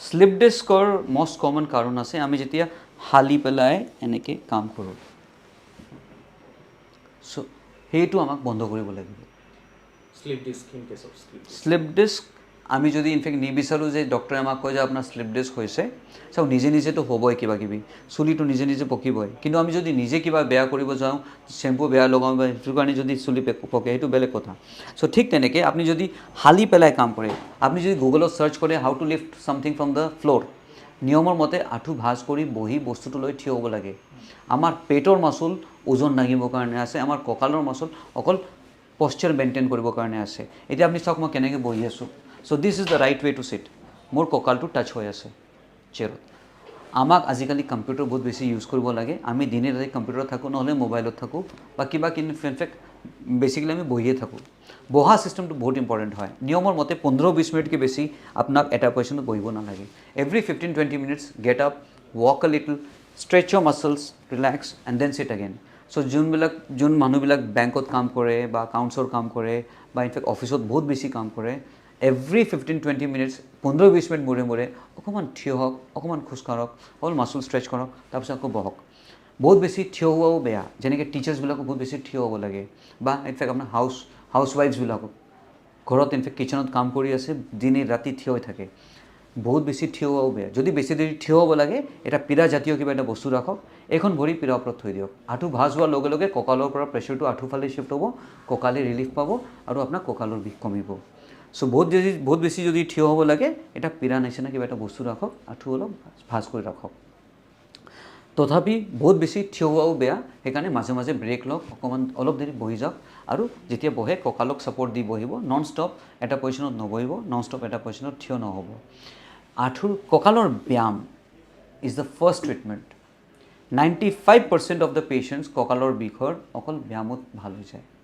slip ডিস্কৰ most common কাৰণ আছে আমি যেতিয়া হালি পেলাই এনেকৈ কাম কৰোঁ চ' সেইটো আমাক বন্ধ কৰিব লাগিব শ্লিপ ডিস্ক আমি যদি ইনফেক্ট নিবিচাৰোঁ যে ডক্টৰে আমাক কয় যে আপোনাৰ শ্লিপ ডিস্ক হৈছে চাওক নিজে নিজেতো হ'বই কিবা কিবি চুলিটো নিজে নিজে পকিবই কিন্তু আমি যদি নিজে কিবা বেয়া কৰিব যাওঁ চেম্পু বেয়া লগাওঁ বা সেইটো কাৰণে যদি চুলি পকে সেইটো বেলেগ কথা চ' ঠিক তেনেকৈ আপুনি যদি হালি পেলাই কাম কৰে আপুনি যদি গুগলত চাৰ্চ কৰে how to lift something from the floor নিয়মৰ মতে আঁঠু ভাঁজ কৰি বহি বস্তুটো লৈ থিয় হ'ব লাগে আমাৰ পেটৰ মাচুল ওজন দাঙিবৰ কাৰণে আছে আমাৰ কঁকালৰ মাচুল অকল পশ্চাৰ মেইনটেইন কৰিবৰ কাৰণে আছে এতিয়া আপুনি চাওক মই কেনেকৈ বহি আছোঁ so' this is the right way to sit মোৰ কঁকালটো টাচ হৈ আছে চেয়াৰত আমাক আজিকালি কম্পিউটাৰ বহুত বেছি ইউজ কৰিব লাগে আমি দিনে ৰাতি কম্পিউটাৰত থাকোঁ নহ'লে মোবাইলত থাকোঁ বা কিবা ইনফেক্ট বেচিকেলি আমি বহিয়ে থাকোঁ বহা ছিষ্টেমটো বহুত ইম্পৰ্টেণ্ট হয় নিয়মৰ মতে 15-20 মিনিটকৈ বেছি আপোনাক এটা পজিশ্যনত বহিব নালাগে every 15-20 minutes get up walk a little stretch your muscles relax and then sit again so' যোন মানুহবিলাক বেংকত কাম কৰে বা একাউণ্টছৰ কাম কৰে বা ইনফেক্ট অফিচত বহুত বেছি কাম কৰে এভৰি 15-20 মিনিটছ 15-20 মিনিট মূৰে মূৰে অকণমান থিয় হওক অকণমান খোজকাঢ়ক অকল মাচুল ষ্ট্ৰেচ কৰক তাৰপিছত আকৌ বহক বহুত বেছি থিয় হোৱাও বেয়া যেনেকৈ টিচাৰ্ছবিলাকো বহুত বেছি থিয় হ'ব লাগে বা ইনফেক্ট আপোনাৰ হাউচৱাইফছবিলাকো ঘৰত ইনফেক্ট কিটচেনত কাম কৰি আছে দিনে ৰাতি থিয় হৈ থাকে বহুত বেছি থিয় হোৱাও বেয়া যদি বেছি দেৰি থিয় হ'ব লাগে এটা পীড়াজাতীয় কিবা এটা বস্তু ৰাখক এখন ভৰি পীড়াৰ ওপৰত থৈ দিয়ক আঁঠু ভাঁজ হোৱাৰ লগে লগে কঁকালৰ পৰা প্ৰেছাৰটো আঁঠুফালে শ্বিফ্ট হ'ব কঁকালে ৰিলিফ পাব আৰু আপোনাৰ কঁকালৰ বিষ কমিব চ' বহুত বেছি যদি থিয় হ'ব লাগে এটা পীড়া নিচিনা কিবা এটা বস্তু ৰাখক আঁঠু অলপ ভাঁজ কৰি ৰাখক তথাপি বহুত বেছি থিয় হোৱাও বেয়া সেইকাৰণে মাজে মাজে ব্ৰেক লওক অকণমান অলপ দেৰি বহি যাওক আৰু যেতিয়া বহে কঁকালক ছাপৰ্ট দি বহিব নন ষ্টপ এটা পজিশ্যনত নবহিব নন ষ্টপ এটা পজিশ্যনত থিয় নহ'ব আঁঠুৰ কঁকালৰ ব্যায়াম is the first treatment 95% of the patients কঁকালৰ বিষৰ অকল ব্যায়ামত ভাল হৈ যায়